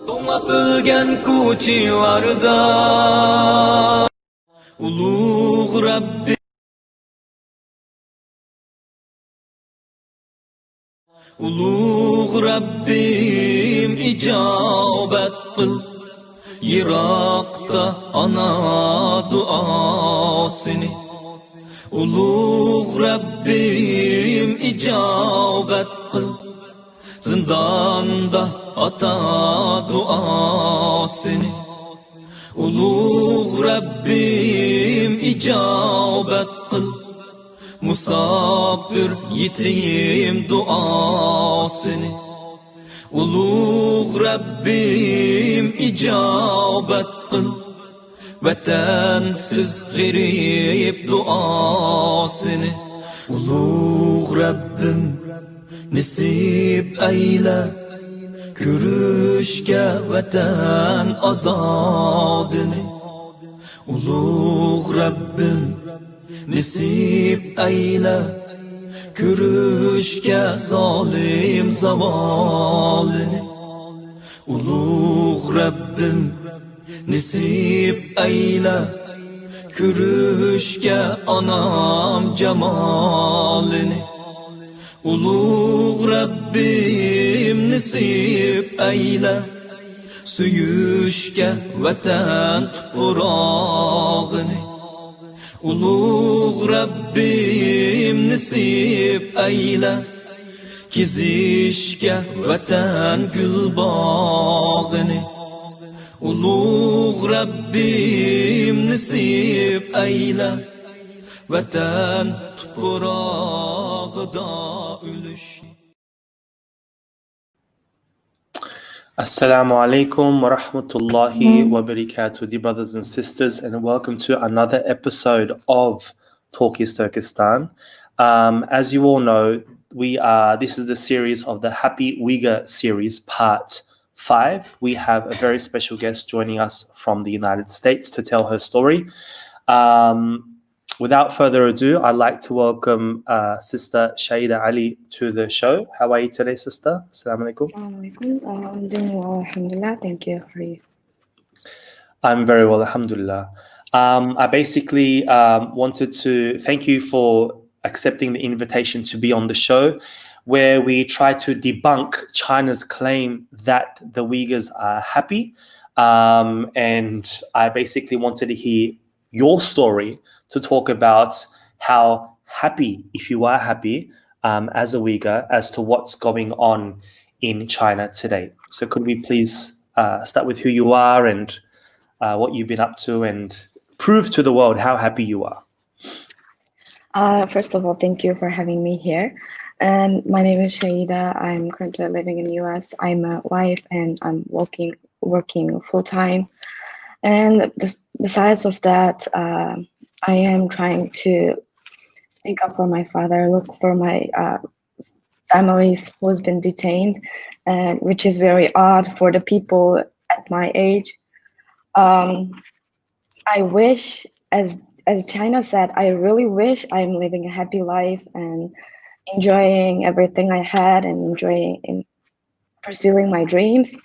To'mab o'lgan ko'chalarda ulug' Rabbi ulug' Rabbim ijobat qil yiroqda ana duosini ulug' Rabbim ijobat qil zindonda ata duosini ulug' Rabbim ijobat qil musafir yetim duosini ulug' Rabbim ijobat qil vatansiz g'arib duosini ulug' Rabbim nasib ayla ko'rishga vatan ozodini ulug' Rabbim nasib ayla ko'rishga zolim zavolini ulug' Rabbim nasib ayla ko'rishga onam jamolini ulug' Rabbim nasib ayla suyishga vatan tuprog'ini ulug' Rabbim nasib ayla kezishga vatan gulbog'ini ulug' Rabbim nasib ayla vatan tuprog'ida o'lishni. Assalamu alaikum wa rahmatullahi wa barakatuh, dear brothers and sisters, and welcome to another episode of Talk is Turkestan. As you all know, this is the series of the Happy Uyghur series, part 5. We have a very special guest joining us from the United States to tell her story. Without further ado, I'd like to welcome Sister Shayida Ali to the show. How are you today, Sister? Assalamu alaikum. Assalamu alaikum. I'm doing well, alhamdulillah. Thank you. How are you? I'm very well, alhamdulillah. I basically wanted to thank you for accepting the invitation to be on the show, where we try to debunk China's claim that the Uyghurs are happy. And I basically wanted to hear your story to talk about how happy, if you are happy, as a Uyghur, as to what's going on in China today. So could we please start with who you are and what you've been up to and prove to the world how happy you are? First of all, thank you for having me here. And my name is Shayida. I'm currently living in the US. I'm a wife and I'm working full-time. And besides of that, I am trying to speak up for my father, look for my families who's been detained, and which is very odd for the people at my age. I wish, as China said, I really wish I'm living a happy life and enjoying everything I had and enjoying and pursuing my dreams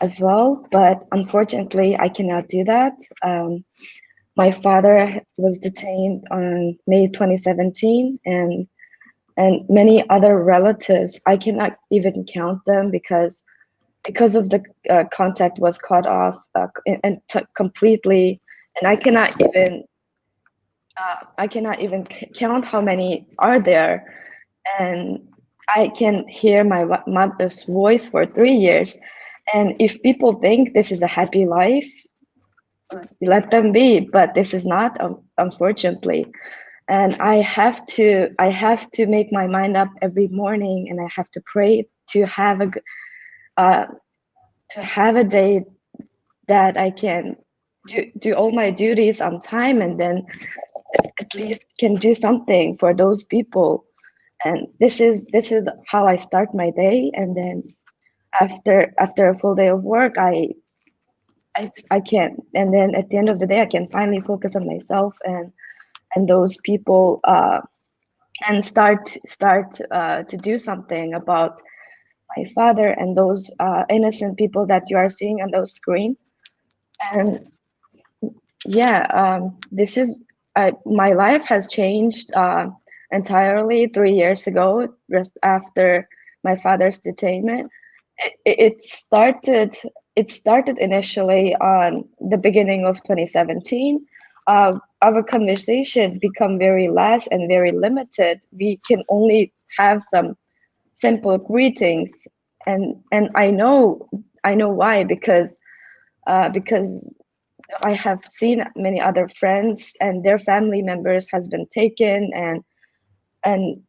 as well. But unfortunately, I cannot do that. My father was detained on May 2017, and many other relatives, I cannot even count them because of the contact was cut off completely, and I cannot even count how many are there. And I can hear my mother's voice for 3 years. And if people think this is a happy life, let them be, but this is not, unfortunately. And I have to make my mind up every morning, and I have to pray to have a day that I can do all my duties on time, and then at least can do something for those people. And this is how I start my day. And then after a full day of work, I can, and then at the end of the day, I can finally focus on myself and those people, and start to do something about my father and those innocent people that you are seeing on those screen. And yeah, this is my life has changed entirely 3 years ago, just after my father's detainment. It started. It started initially on the beginning of 2017. Our conversation become very less and very limited. We can only have some simple greetings, and I know why, because I have seen many other friends and their family members has been taken, and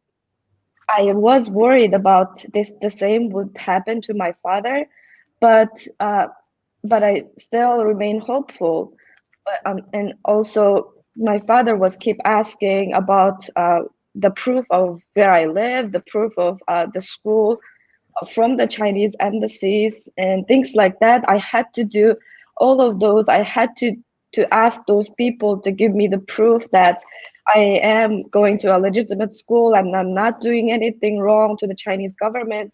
I was worried about this. The same would happen to my father, but I still remain hopeful. And also, my father was keep asking about the proof of where I live, the proof of the school from the Chinese embassies and things like that. I had to do all of those. I had to ask those people to give me the proof that I am going to a legitimate school and I'm not doing anything wrong to the Chinese government,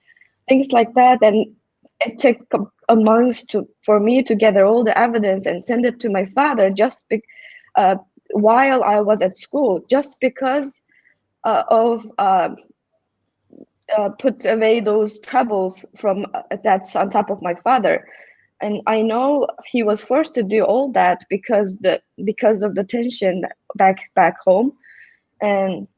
things like that. And it took a month for me to gather all the evidence and send it to my father while I was at school, just because of put away those troubles from that's on top of my father. And I know he was forced to do all that because of the tension back home. And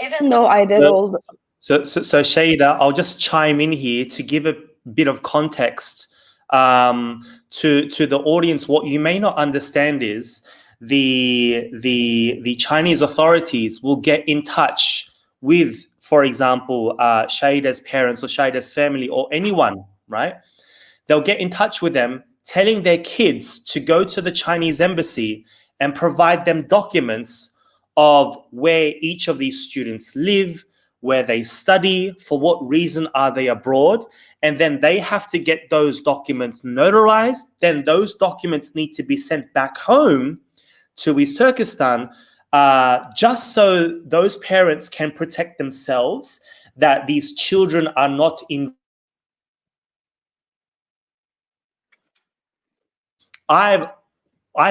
even though I did all the, So Shayida, I'll just chime in here to give a bit of context to the audience. What you may not understand is the Chinese authorities will get in touch with, for example, Shayida's parents or Shayida's family or anyone, right? They'll get in touch with them, telling their kids to go to the Chinese embassy and provide them documents of where each of these students live, where they study, for what reason are they abroad, and then they have to get those documents notarized. Then those documents need to be sent back home to East Turkestan, just so those parents can protect themselves, that these children are not in. I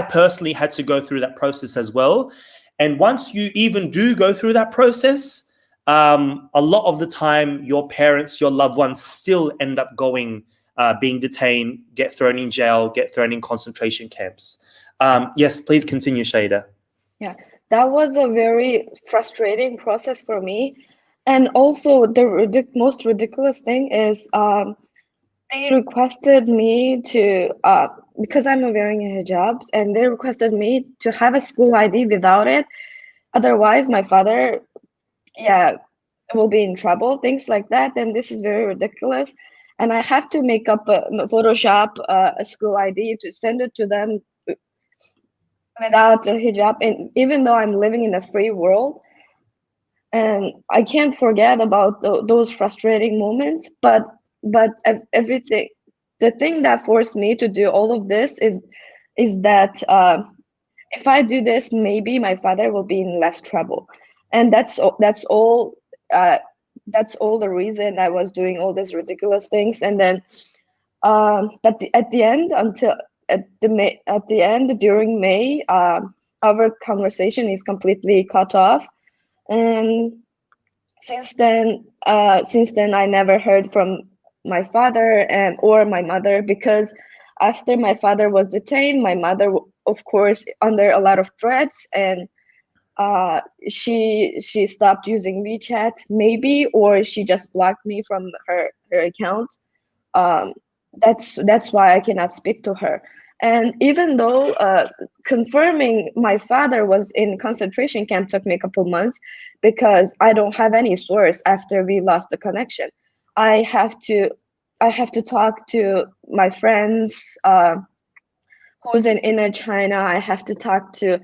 personally had to go through that process as well. And once you even do go through that process, a lot of the time, your parents, your loved ones still end up being detained, get thrown in jail, get thrown in concentration camps. Yes, please continue, Shayida. yeah, that was a very frustrating process for me. And also, the most ridiculous thing is they requested me to, because I'm wearing a hijab, and they requested me to have a school ID without it. Otherwise, my father, yeah, will be in trouble, things like that. And this is very ridiculous. And I have to make up Photoshop a school ID to send it to them without a hijab. And even though I'm living in a free world, and I can't forget about those frustrating moments, but everything, the thing that forced me to do all of this is that if I do this, maybe my father will be in less trouble. And that's all. That's all the reason I was doing all these ridiculous things. And then but at the end, during May, our conversation is completely cut off. And since then I never heard from my father or my mother, because after my father was detained, my mother, of course, under a lot of threats, and she stopped using WeChat, maybe, or she just blocked me from her account. That's why I cannot speak to her. And even though confirming my father was in concentration camp took me a couple months, because I don't have any source after we lost the connection. I have to talk to my friends who's in inner China. I have to talk to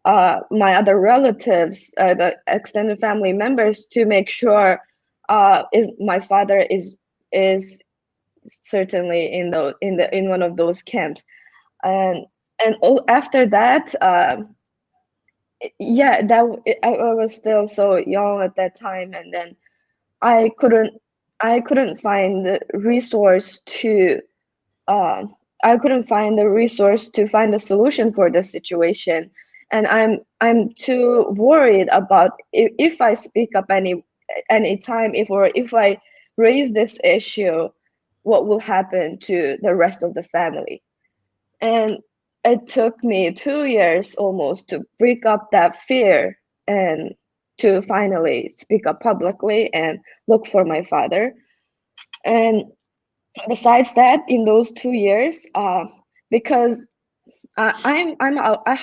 my other relatives, the extended family members, to make sure my father is certainly in one of those camps. And after that, yeah, I was still so young at that time, and then I I couldn't find the resource to uh, I couldn't find the resource to find a solution for this situation, and I'm too worried about if I speak up any time, if I raise this issue, what will happen to the rest of the family. And it took me 2 years almost to break up that fear and to finally speak up publicly and look for my father. And besides that, in those 2 years, because I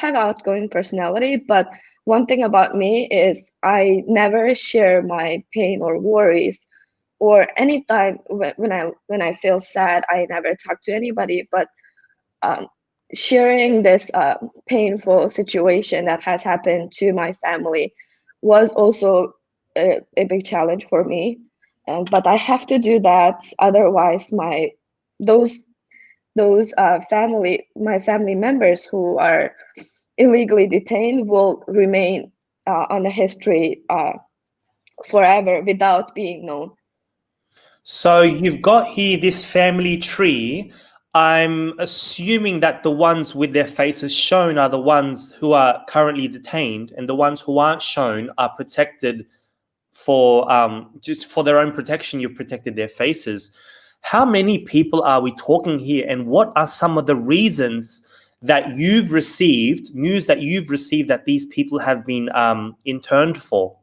have outgoing personality, but one thing about me is I never share my pain or worries, or anytime when I feel sad, I never talk to anybody. But um, sharing this painful situation that has happened to my family was also a big challenge for me. But I have to do that, otherwise those my family members who are illegally detained will remain on the history forever without being known. So you've got here this family tree. I'm assuming that the ones with their faces shown are the ones who are currently detained, and the ones who aren't shown are protected for just for their own protection. You've protected their faces. How many people are we talking here, and what are some of the reasons that you've received, news that you've received, that these people have been interned for?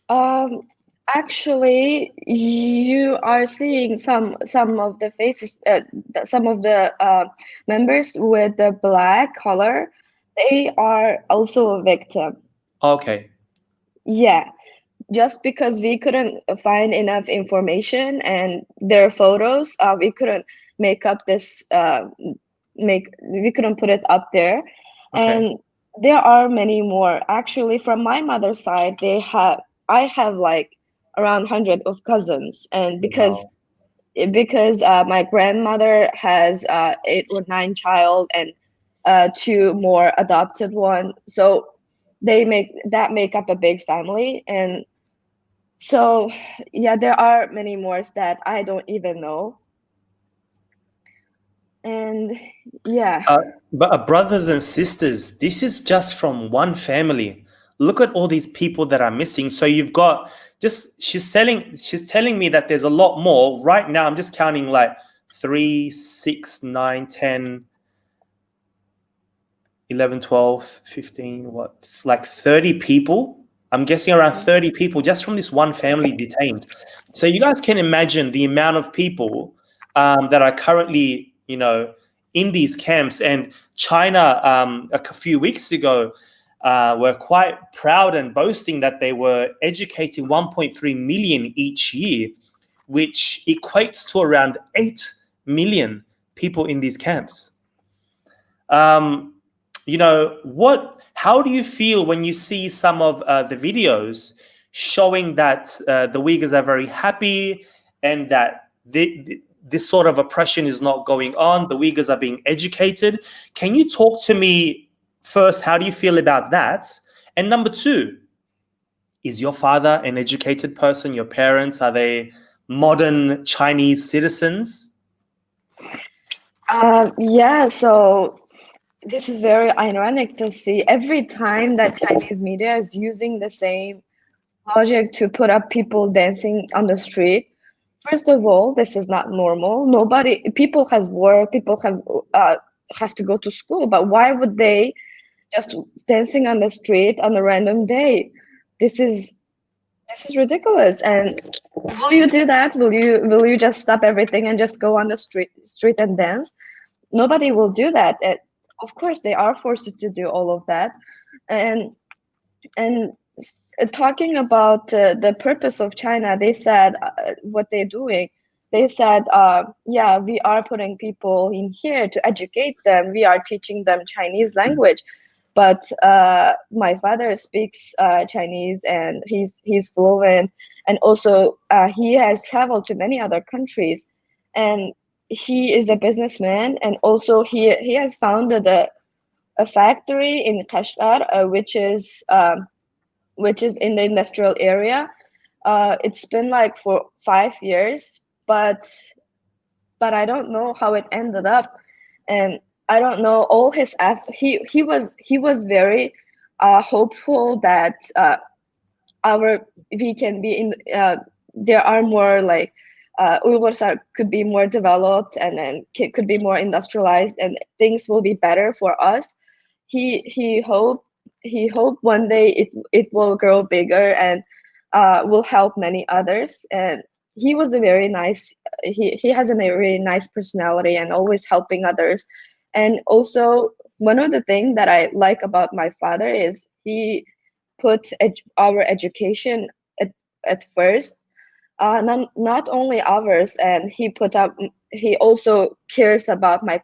Um, Actually, you are seeing some of the faces, some of the members with the black color. They are also a victim. Okay. Yeah, just because we couldn't find enough information and their photos, we couldn't make up this we couldn't put it up there. Okay. And there are many more. Actually, from my mother's side, I have like around 100 of cousins, and Wow. because my grandmother has 8 or 9 child, and two more adopted one, so they make up a big family. And so, yeah, there are many more that I don't even know. And yeah, But brothers and sisters, this is just from one family. Look at all these people that are missing. So you've got just she's telling me that there's a lot more. Right now, I'm just counting like 3, 6, 9, 10, 11, 12, 15, what, like 30 people. I'm guessing around 30 people just from this one family detained. So you guys can imagine the amount of people that are currently, in these camps. And China, a few weeks ago, were quite proud and boasting that they were educating 1.3 million each year, which equates to around 8 million people in these camps. Um, how do you feel when you see some of the videos showing that the Uyghurs are very happy, and that this sort of oppression is not going on? The Uyghurs are being educated. Can you talk to me first? How do you feel about that? And number two, is your father an educated person? Your parents, are they modern Chinese citizens? yeah. So this is very ironic to see every time that Chinese media is using the same logic to put up people dancing on the street. First of all, this is not normal. People has work, people have to go to school, but why would they just dancing on the street on a random day? This is ridiculous. And will you do that? Will you just stop everything and just go on the street and dance? Nobody will do that. Of course, they are forced to do all of that. And talking about the purpose of China, they said what they're doing. They said, yeah, we are putting people in here to educate them. We are teaching them Chinese language. But my father speaks Chinese, and he's fluent. And also, he has traveled to many other countries. And he is a businessman. And also, he has founded a factory in Kashgar, which is in the industrial area. It's been like for 5 years, but I don't know how it ended up, and I don't know all his he was very hopeful that our we can be in there are more like Uyghurs could be more developed, and then could be more industrialized, and things will be better for us. He hoped one day it will grow bigger and will help many others. And he was a very nice he has a very nice personality and always helping others. And also, one of the things that I like about my father is he put our education at first, not only ours, and he also cares about my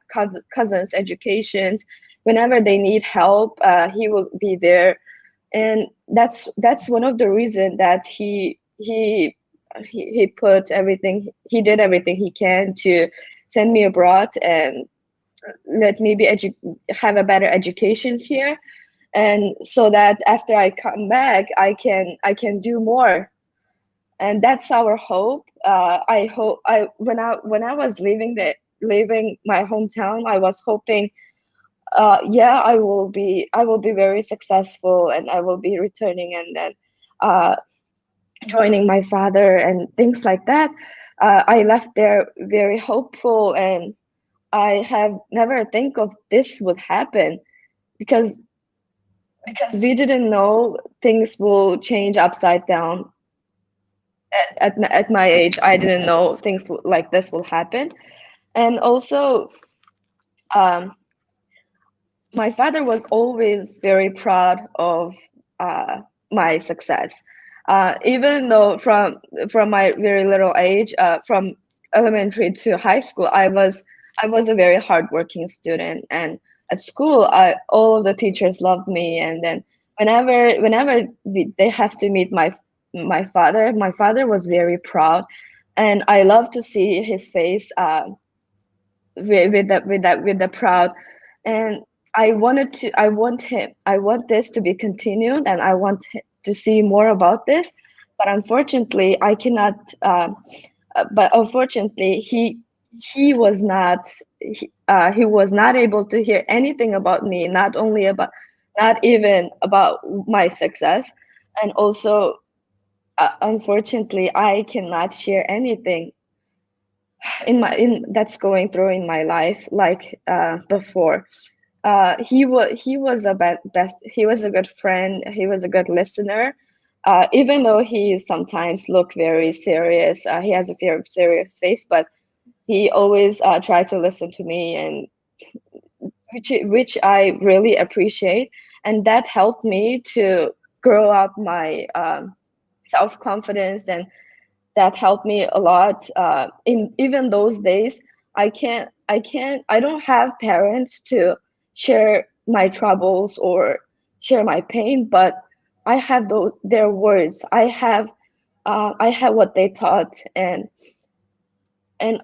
cousins educations. Whenever they need help, he will be there. And that's one of the reason that he put everything he did everything he can to send me abroad and let me have a better education here, and so that after I come back, I can do more. And that's our hope. I hope I when I was leaving my hometown, I was hoping, yeah, I will be very successful, and I will be returning, and then uh, joining my father and things like that. I left there very hopeful, and I have never think of this would happen, because we didn't know things will change upside down. At my age, I didn't know things like this will happen. And also, um, my father was always very proud of my success. Even though from my very little age, from elementary to high school, I was a very hardworking student, and at school, all of the teachers loved me. And then whenever they have to meet my father was very proud, and I love to see his face with the proud. And I want this to be continued, and I want to see more about this. But unfortunately I cannot but unfortunately he was not able to hear anything about me, not even about my success. And also, unfortunately, I cannot share anything in that's going through in my life like before. He was he was a good friend, he was a good listener. Even though he sometimes look very serious, he has a very serious face, but he always tried to listen to me, and which I really appreciate. And that helped me to grow up my self-confidence, and that helped me a lot. In even those days, I don't have parents to share my troubles or share my pain, but I have their words. I have what they taught, and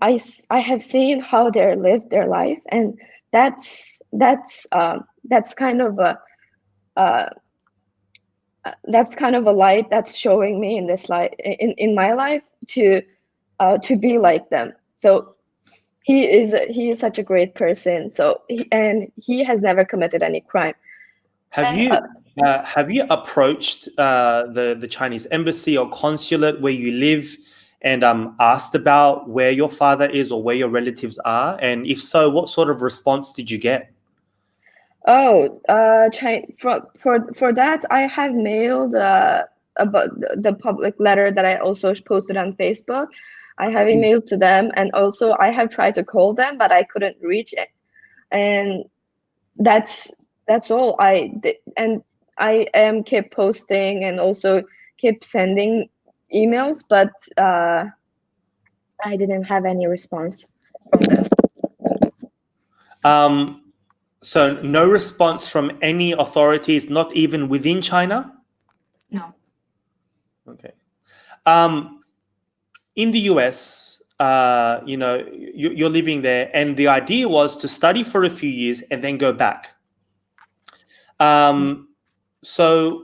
I have seen how they lived their life, and that's kind of a uh, that's kind of a light that's showing me in this life, in my life, to be like them. So he is such a great person. So and he has never committed any crime. Have And you have you approached the Chinese embassy or consulate where you live and asked about where your father is or where your relatives are? And if so, what sort of response did you get? oh, for that, I have mailed about the public letter that I also posted on Facebook. I have emailed to them, and also I have tried to call them, but I couldn't reach it. And that's that's all I did. And I am keep posting and also keep sending emails, but I didn't have any response from them. Um, so no response from any authorities, not even within China? No. Okay. In the US, you're living there, and the idea was to study for a few years and then go back. So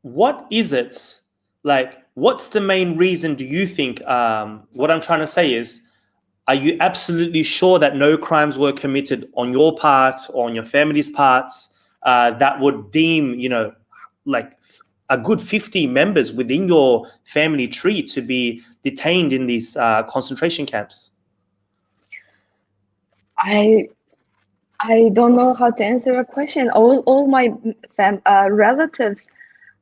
what is it like what's the main reason, do you think? What I'm trying to say is, are you absolutely sure that no crimes were committed on your part or on your family's parts that would deem, like a good 50 members within your family tree to be detained in these concentration camps? I don't know how to answer a question. All my relatives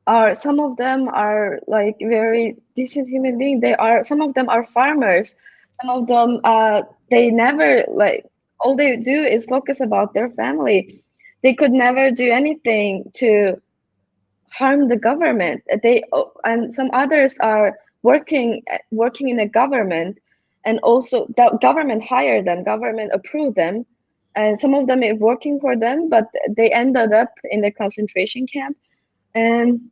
are, some of them are like very decent human beings. Some of them are farmers. Some of them they never, like, all they do is focus about their family. They could never do anything to harm the government. And some others are working in a government, and also the government hired them, government approved them, and some of them are working for them, but they ended up in the concentration camp. And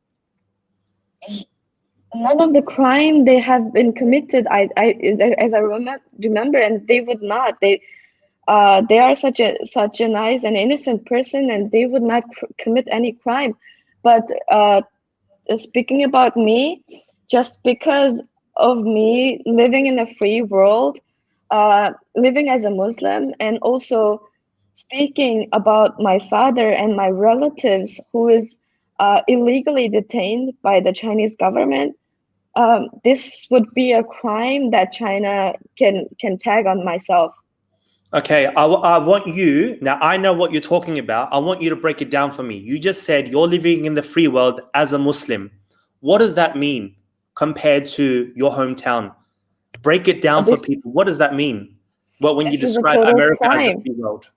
none of the crime they have been committed, as I remember, and they would not. They are such a nice and innocent person, and they would not commit any crime. But speaking about me, just because of me living in a free world, living as a Muslim, and also speaking about my father and my relatives who is illegally detained by the Chinese government, this would be a crime that China can tag on myself. Okay, I want you, now I know what you're talking about. I want you to break it down for me. You just said you're living in the free world as a Muslim. What does that mean compared to your hometown? Break it down for people. What does that mean? Well, when you This is a describe total America as the crime. free world.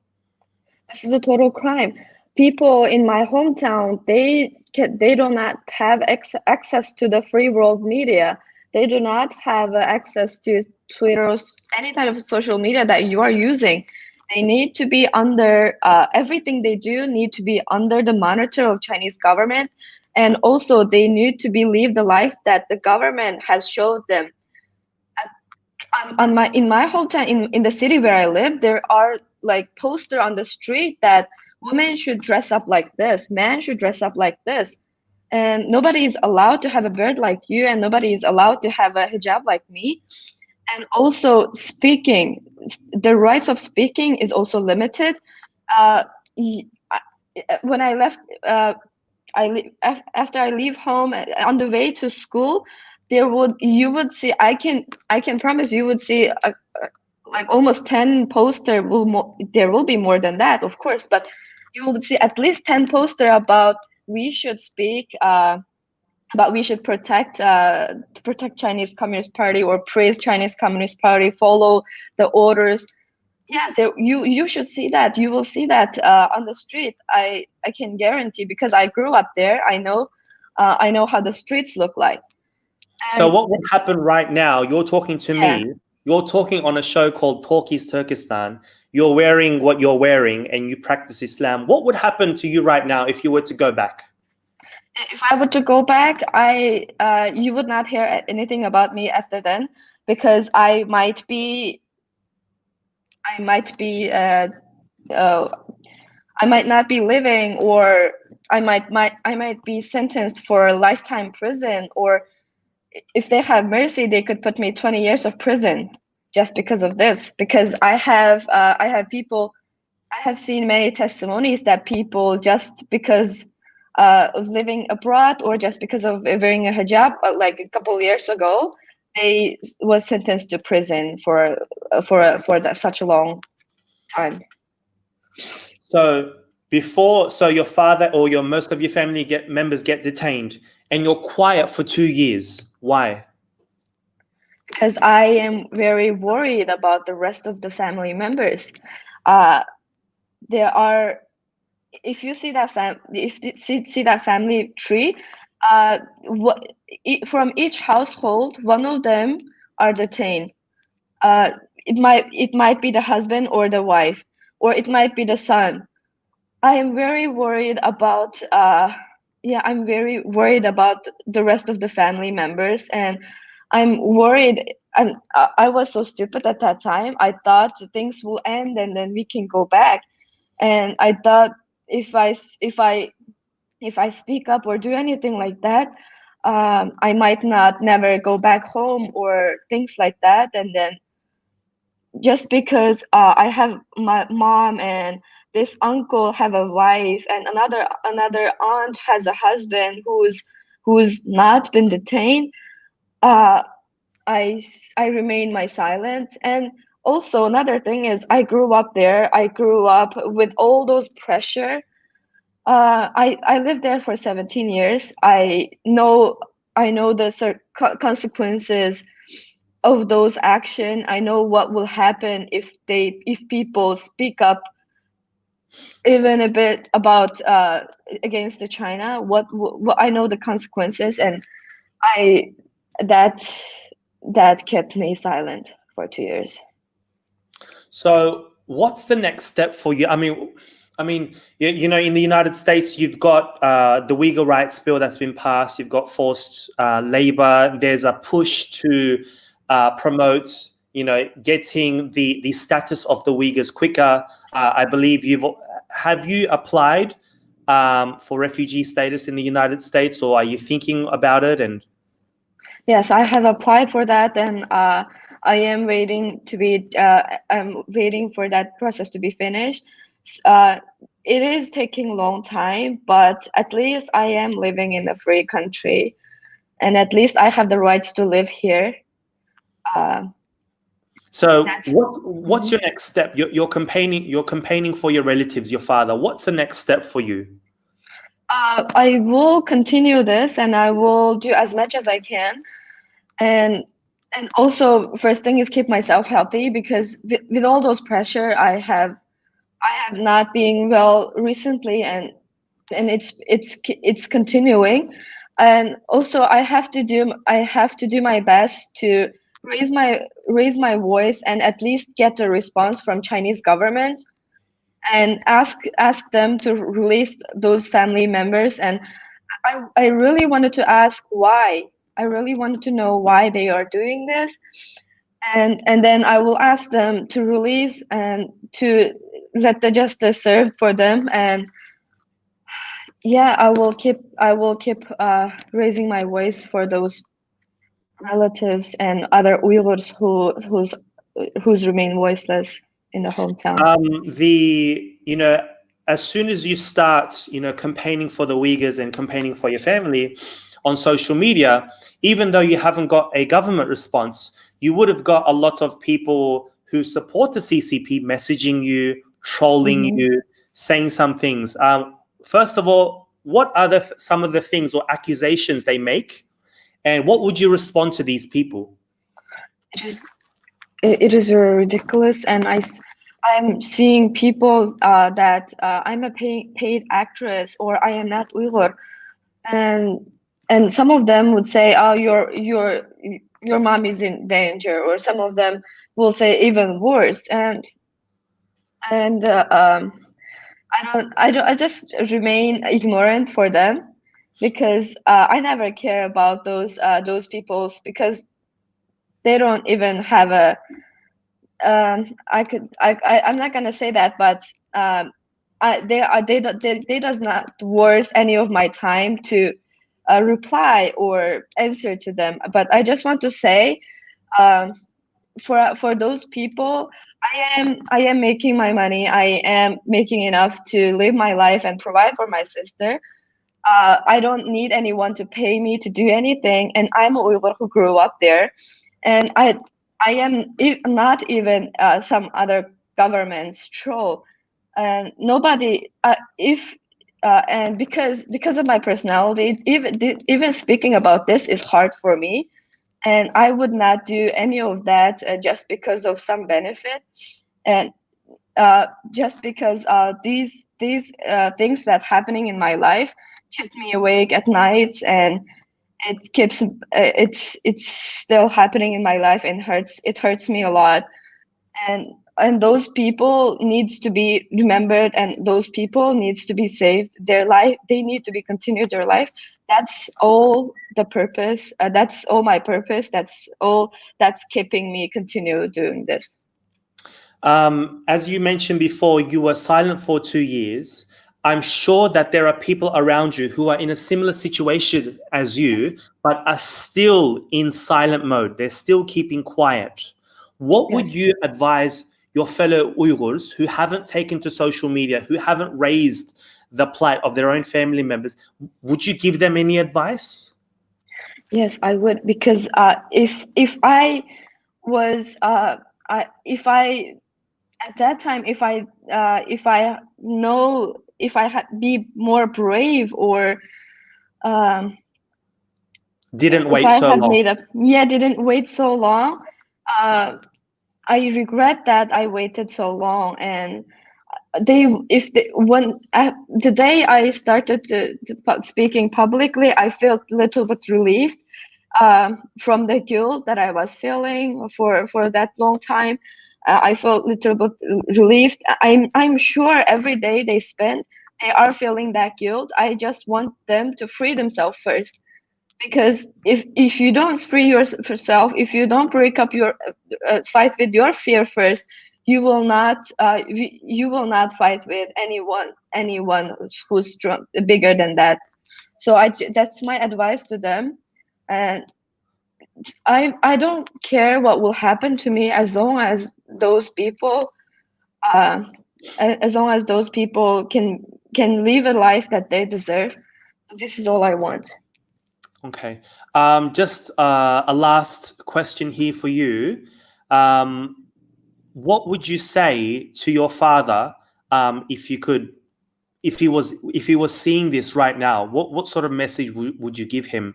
This is a total crime. People in my hometown, they do not have access to the free world media. They do not have access to Twitter, any type of social media that you are using. They need to be under, everything they do need to be under the monitor of Chinese government. And also they need to live the life that the government has showed them. In my hometown, in the city where I live, there are like poster on the street that women should dress up like this, men should dress up like this, and nobody is allowed to have a beard like you, and nobody is allowed to have a hijab like me. And also speaking, the rights of speaking is also limited. When I left, after I leave home, on the way to school, you would see, I can promise you would see like almost 10 poster. There will be more than that, of course, but you would see at least 10 poster about we should speak, but we should protect Chinese Communist Party, or praise Chinese Communist Party, follow the orders. Yeah, you should see that. You will see that on the street. I can guarantee, because I grew up there. I know how the streets look like. So what would happen right now? You're talking to Yeah. me. You're talking on a show called Talkies Turkestan. You're wearing what you're wearing and you practice Islam. What would happen to you right now if you were to go back? If I were to go back, you would not hear anything about me after then, because I might not be living, or I might be sentenced for a lifetime prison, or if they have mercy, they could put me 20 years of prison just because of this. Because I have seen many testimonies that people, just because of living abroad, or just because of wearing a hijab, like a couple of years ago, they was sentenced to prison for such a long time. So your father or most of your family members get detained, and you're quiet for 2 years. Why? Because I am very worried about the rest of the family members. There are, if you see that see that family tree, from each household, one of them are detained. It might be the husband or the wife, or it might be the son. I am very worried about I'm very worried about the rest of the family members, and I'm worried. I was so stupid at that time. I thought things will end and then we can go back, and I thought if I speak up or do anything like that, I might not never go back home or things like that. And then just because I have my mom and this uncle have a wife and another aunt has a husband who's not been detained, uh, I remain my silent. And also another thing is I grew up there. I grew up with all those pressure. I lived there for 17 years. I know the consequences of those action. I know what will happen if people speak up even a bit about against the China. What I know the consequences, and I that that kept me silent for 2 years. So, what's the next step for you? You know, in the United States, you've got the Uyghur rights bill that's been passed. You've got forced labor. There's a push to promote, you know, getting the status of the Uyghurs quicker. I believe have you applied for refugee status in the United States, or are you thinking about it? And Yes, I have applied for that, and I am waiting to be. I'm waiting for that process to be finished. It is taking a long time, but at least I am living in a free country, and at least I have the rights to live here. Uh, so, that's what's your next step? You're campaigning. You're campaigning for your relatives, your father. What's the next step for you? I will continue this, and I will do as much as I can. And also, first thing is keep myself healthy, because with all those pressure I have not been well recently, and it's continuing. And also I have to do my best to raise my voice and at least get a response from Chinese government, and ask them to release those family members. And I really wanted to ask why. I really wanted to know why they are doing this, and then I will ask them to release and to let the justice served for them. And yeah, I will keep raising my voice for those relatives and other Uyghurs who's remain voiceless in the hometown. You know, as soon as you start, you know, campaigning for the Uyghurs and campaigning for your family on social media, even though you haven't got a government response, you would have got a lot of people who support the CCP messaging you, trolling Mhm. you, saying some things. First of all, what are some of the things or accusations they make, and what would you respond to these people? It is it is very ridiculous, and I'm seeing people that I'm a paid actress or I am not Uyghur, and some of them would say, oh, your mom is in danger, or some of them will say even worse. And I just remain ignorant for them, because I never care about those people's, because they don't even have a I'm not gonna say that, but they does not worth any of my time to reply or answer to them. But I just want to say, um, for those people, I am making my money. I am making enough to live my life and provide for my sister. I don't need anyone to pay me to do anything, and I'm a Uyghur who grew up there, and I am not even some other government's troll, and nobody. If And because of my personality, even speaking about this is hard for me, and I would not do any of that just because of some benefit, and just because these things that happening in my life keep me awake at nights, and it's still happening in my life, and it hurts me a lot. And those people needs to be remembered, and those people needs to be saved. Their life, they need to be continued their life. That's all the purpose. That's all my purpose. That's all that's keeping me continue doing this. As you mentioned before, you were silent for 2 years. I'm sure that there are people around you who are in a similar situation as you, but are still in silent mode. They're still keeping quiet. What would Yes. you advise your fellow Uyghurs who haven't taken to social media, who haven't raised the plight of their own family members? Would you give them any advice? Yes, I would, because if I was if I at that time, if I know, if I had be more brave, or um, Didn't if wait I so had long. made up, yeah, didn't wait so long. I regret that I waited so long. And when the day I started speaking publicly, I felt a little bit relieved from the guilt that I was feeling for that long time. I felt a little bit relieved. I'm sure every day they spend, they are feeling that guilt. I just want them to free themselves first, because if you don't free yourself, if you don't break up your fight with your fear first, you will not fight with anyone who's strong, bigger than that. So that's my advice to them. And I don't care what will happen to me, as long as those people uh, as long as those people can live a life that they deserve. This is all I want. Okay. Just a last question here for you. What would you say to your father, if you could, if he was seeing this right now? What sort of message would you give him?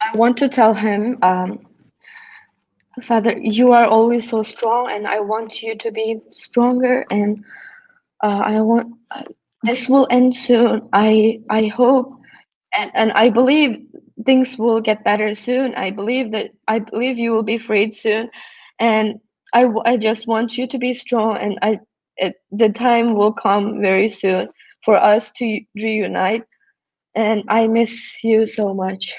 I want to tell him, Father, you are always so strong, and I want you to be stronger. And I want this will end soon. I hope, and I believe things will get better soon. I believe you will be freed soon, and I just want you to be strong. And the time will come very soon for us to reunite. And I miss you so much.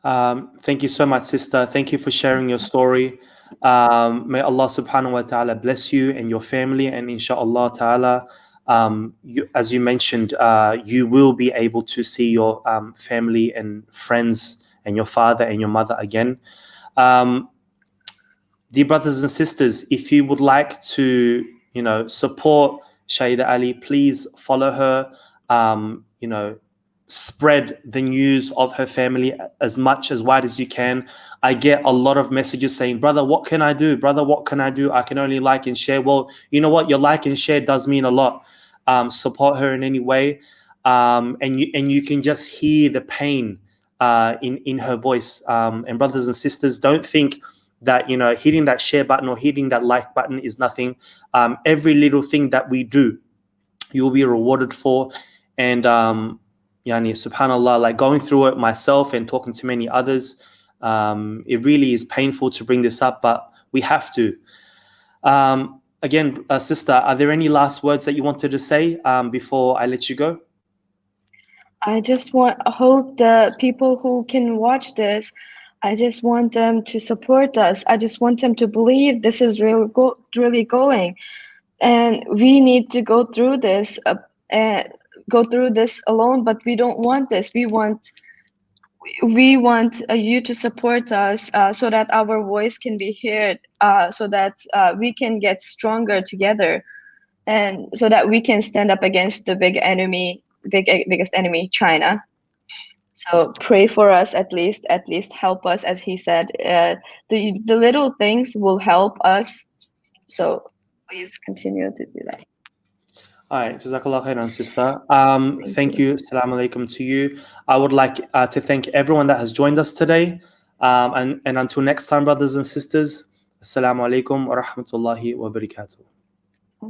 Thank you so much, sister. Thank you for sharing your story. May Allah subhanahu wa ta'ala bless you and your family, and inshallah ta'ala, as you mentioned, you will be able to see your family and friends and your father and your mother again. Dear brothers and sisters, if you would like to, support Shayida Ali, please follow her. Spread the news of her family as wide as you can. I get a lot of messages saying, brother, what can I do? Brother, what can I do? I can only like and share. Well, you know what? Your like and share does mean a lot. Support her in any way. And you can just hear the pain in her voice. And brothers and sisters, don't think that hitting that share button or hitting that like button is nothing. Every little thing that we do, you will be rewarded for. And subhanallah, like going through it myself and talking to many others, it really is painful to bring this up, but we have to. Again, sister, are there any last words that you wanted to say before I let you go? I just hope the people who can watch this, I just want them to support us. I just want them to believe this is really going, and we need to go through this alone. But we don't want this. We want you to support us, so that our voice can be heard, so that we can get stronger together, and so that we can stand up against the biggest enemy, China. So pray for us, at least help us, as he said. The little things will help us. So please continue to do that. All right, Jazakallah khairan, sister. Thank you. Assalamu alaikum to you. I would like to thank everyone that has joined us today. And until next time, brothers and sisters, Assalamu alaikum wa rahmatullahi wa barakatuh.